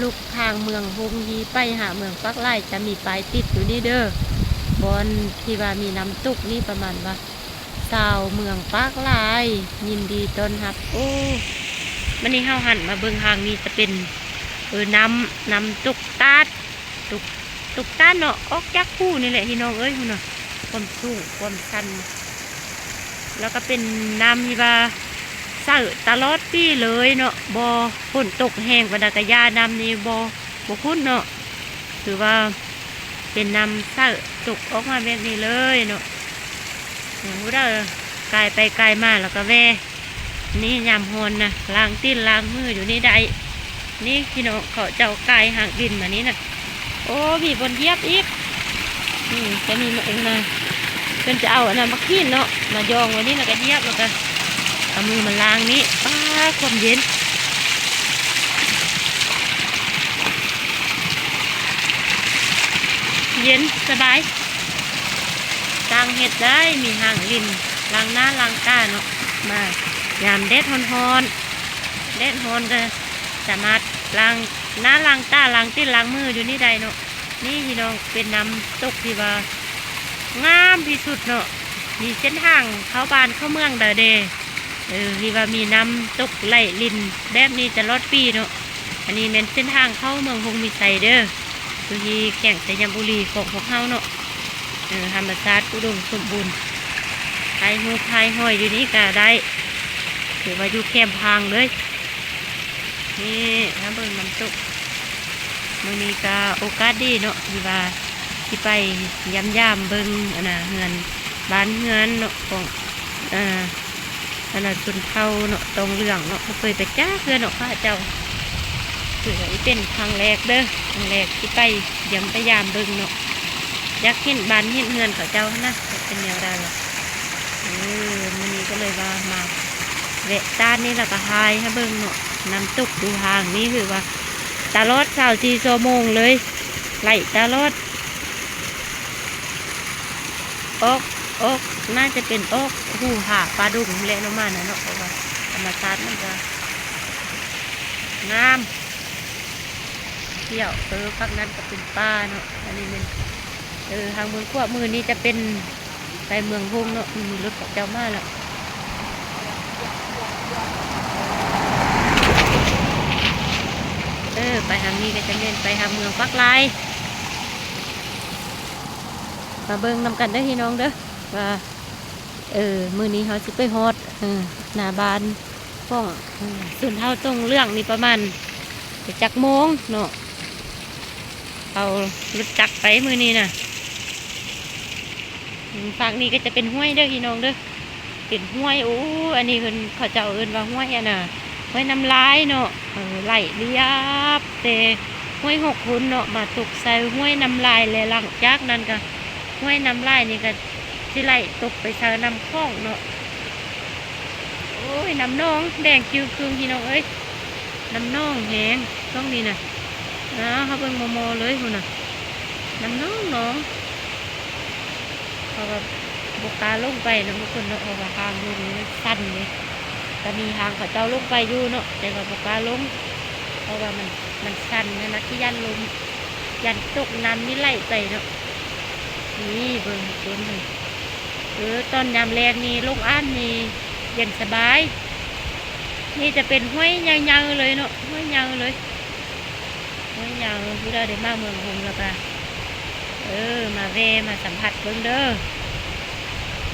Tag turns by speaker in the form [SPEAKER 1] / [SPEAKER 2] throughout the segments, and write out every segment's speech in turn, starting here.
[SPEAKER 1] ลูกทางเมืองฮงฮีไปหาเมืองปักไล่จะมีป้ายติดอยู่นี่เด้อบอนที่ว่ามีน้ำตกนี่ประมาณว่าชาวเมืองปักไล่ยินดีต้อนรับโอ้มันนี่เฮาหันมาเบิ่งทางนี้จะเป็นน้ำตกตาดตุกตาดเนาะออกจากผู้นี่แหละพี่น้องเอ้ยคุณเนาะความสูงความชันแล้วก็เป็นน้ำที่ว่าใส่ตลอดปีเลยเนาะบ่ฝนตกแห้งกระดากระยาน้ำนี่บ่คุ้นเนาะถือว่าเป็นน้ำใส่ตกออกมาแบบนี้เลยเนาะผู้เรากายไปกายมาแล้วก็แวนี่ยามฮอนนะล้างตีนล้างมืออยู่นี่ได้นี่พี่น้องเขาเจ้ากายห่างดินมานี้นะโอ้มีบนเยียบอีกจะมีมาเองนะเพิ่นจะเอาอันนั้นมาขี้นเนาะมายองไว้นี่แล้วก็เยียบแล้วก็เอามือมาล้างนี้ความเย็นเย็นสบายต่างเห็ดได้มีห่างดินล้างหน้าล้างตาเนาะมายามแดดฮอนแดดฮอนจะสามารถล้างหน้าล้างตาล้างตีนล้างมืออยู่นี่ได้เนาะนี่พี่น้องเป็นน้ำตกที่ว่างามที่สุดเนาะมีเส้นทางเข้าบ้านเข้าเมืองเดที่ว่ามีน้ำตกไหลลินแบบนี้จะรอดปีเนาะอันนี้เป็นเส้นทางเข้าเมืองฮงมีไซเดอร์คือที่แข่งสยามบุรีของพวกเขาเนาะธรรมชาติอุดมสมบูรณ์ไทยหูไทยห้อยอยู่นี้ก็ได้ถือว่าอยู่แคมพางเลยนี่ถ้าเบิ่งน้ำตกมื้อนี้ก็โอกาสดีเนาะที่ว่าที่ไปย่ำเบิ่งเฮือนบ้านเฮือนเนาะของชนเผ่าเนาะตรงเรื่องเนาะเคยไปจ้าเพื่อนเนาะข้าเจ้าถือว่าเป็นครั้งแรกเด้อครั้งแรกที่ไปพยายามเบิ่งเนาะอยากเห็นบ้านเห็นเฮือนเขาเจ้านะเป็นแนวใดล่ะมื้อนี้ก็เลยว่ามาแวะต้านนี่แล้วก็หายให้เบิ่งเนาะน้ำตกดูทางนี่คือว่าตลอด24 ชั่วโมงเลยไหลตลอดออกน่าจะเป็นออกหูหาปลาดุกเละลงมานะเนาะเพราะว่าธรรมชาติมันจะงามเที่ยวพักนั้นก็เป็นป่าเนาะอันนี้มันทางเมืองขวบมือนี้จะเป็นไปเมืองฮงเนาะมีรถกับเจ้ามาแล้วไปทางนี้ก็จะเล่นไปทางเมืองปักลายมาเบิ่งนำกันได้พี่น้องเด้อว่ามือนี้เขาจะไปฮอดหน้าบ้านป้องส่วนเท่าตรงเรื่องนี่ประมาณจักโมงเนาะเอารถจักรไปมือนี้น่ะฝั่งนี้ก็จะเป็นห้วยเด้อพี่น้องเด้อเป็นห้วยโอ้อันนี้เขาเจ้าเอิ้นว่าห้วยห้วยน้ำลายเนาะไหลเรียบแต่ห้วย6 คนเนาะมาตกใส่ห้วยน้ำลายและหลังจากนั้นก็ห้วยน้ำลายนี่ก็ที่ไหลตกไปใส่น้ำคลองเนาะโอ้ยน้ำนองแดงคิวคืนพี่น้องเอ้ยน้ำนองแห้งต้องนี่น่ะเขาเบิ่งโมเลยคุณน่ะน้ำน้องเขาแบบบกกาลงไปนะทุกคนเนาะเพราะว่าทางลงนี่สั้นเลยแต่มีทางเขาเจ้าลงไปอยู่เนาะแต่ว่าบกกาลงเพราะว่ามันสั้นนะที่ยันลมยันตกน้ำนี่ไหลไปเนาะนี่เบิ่งต้นเลยตอนยามแรกนี่ลงอ่านนี่เย็นสบายนี่จะเป็นห้วยยาวๆเลยเนาะห้วยยาวเลยห้วยยาวที่เราได้มาเมืองฮงแล้วก็มาแวะมาสัมผัสเบิ่งเด้อ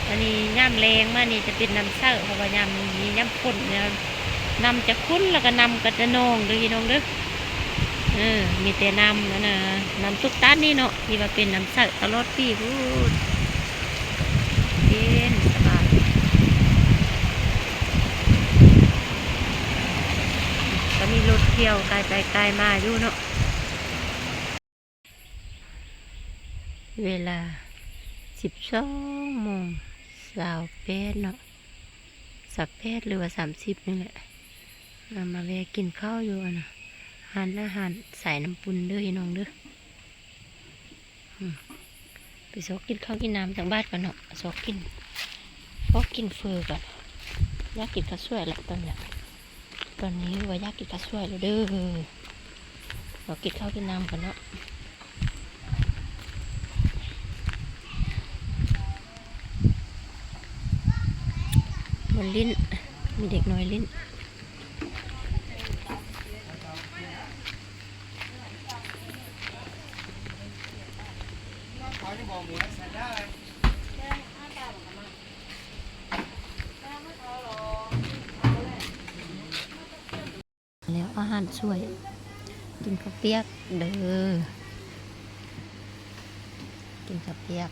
[SPEAKER 1] อันนี้ย่ำแรงมานี่จะเป็นน้ำเส้าเพราะว่าย่ำนี้ย่ำข้นเนี่ยน้ำจะคุ้นแล้วก็น้ำก็จะนองเด้อพี่น้องเด้อมีแต่น้ำนั่นน่ะน้ำตุกตาดนี่เนาะที่ว่าเป็นน้ำเส้าตลอดปีพูดเย็นสบายก็มีรถเที่ยวไกลไปไกลมาอยู่เนาะเวลา12:28เนาะ28หรือว่า30นี่แหละมาแวะกินข้าวอยู่นะอาหารใส่น้ำปุ่นเด้อพี่น้องเด้อไปซอกกินข้าวกินน้ำจากบ้านกันเนาะซอกกินเฟอก่อนอยากกินข้าวสวยแล้วตอนนี้ว่าอยากกินข้าวสวยแล้วเด้อ เรากินข้าวกินน้ำกันเนาะบนลิ้นมีเด็กน้อยลิ้นแล้วอาหารช่วยกินข้าวเปียกเด้อกินข้าวเปียก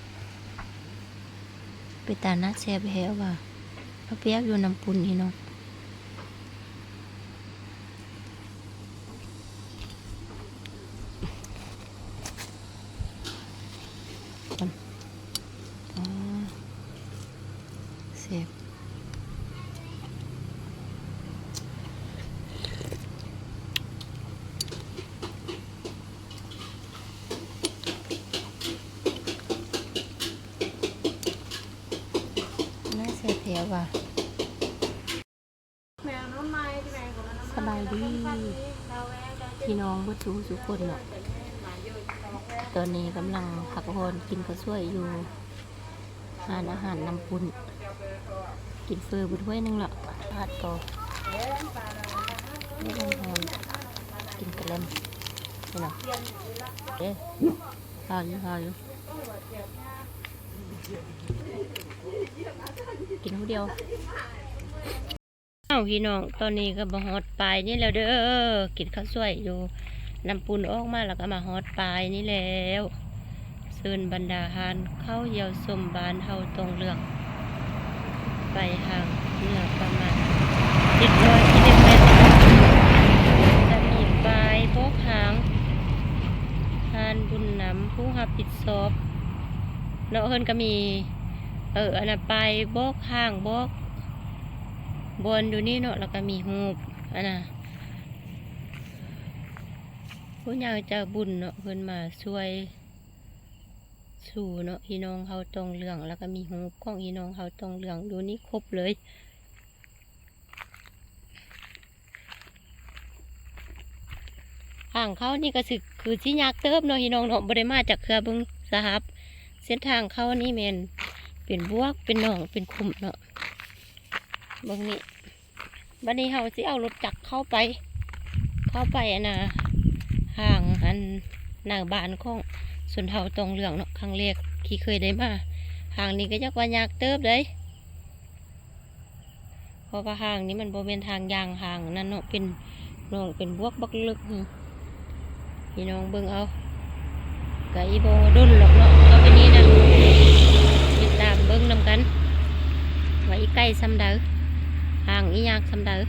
[SPEAKER 1] ไปตาหน้าแซ่บแฮวว่ะข้าวเปียกอยู่น้ำปุ่นนี่เนาะแซ่บน่าแซ่บแฮวว่ะสบายดีพี่น้องเพื่อนทุกคนเนาะตอนนี้กำลังพักผ่อนกินข้าวสวยอยู่อาหารน้ำปุ่นกินเฟอร์บุถ้วยนึงละทาดต่อนี่น้ำหอมกินกระเลมนี่เนาะเอ๊ะพออยู่กินคนเดียวพี่น้องตอนนี้ก็มาฮอดปลายนี่แล้วเด้อกินข้าวสวยอยู่น้ำปูนออกมาแล้วก็มาฮอดปลายนี่แล้วเชิญบรรดาหารเข้าเยี่ยวสมบานเฮาตรงเลือกไปห่างเหนือประมาณ700 กิโลเมตรจะมีปลายโบกหางหานบุญน้ำผู้รับผิดชอบเนาะเฮินก็มีอันน่ะปลายโบกหางโบกบนดูนี่เนาะแล้วก็มีหูบอันน่ะผู้ใหญ่จะบุญเนาะเพิ่นมาช่วยสู่เนาะพี่น้องเฮาตรงเหลืองแล้วก็มีหูบของพี่น้องเฮาตรงเหลืองดูนี่ครบเลยห่างเขานี่ก็สึกคือสิยากเติบเนาะพี่น้องเนาะบ่ได้มาจากเครือบึงสะฮับเส้นทางเข้านี่แม่นเป็นบวกเป็นหนองเป็นคุมเนาะเบิ่งนี่บัดนี้เฮาสิเอารถจักรเข้าไปอันน่ะห่างอันหน้าบ้านของส่วนเฮาตรงเหลืองเนาะครั้งแรกที่เคยได้มาห่างนี้ก็จักว่ายากเติบเลยเพราะว่าห่างนี้มันบ่เป็นทางยางห่างนั่นเนาะเป็นหนองเป็นบวกบักลึกพี่น้องเบิ่งเอาไก่บ่ดุนหรอกเนาะเอาไปนี้นะติดตามเบิ่งนำกันว่าอีไก่ซ้ำเด้อห่างอียากซ้ำเด้อ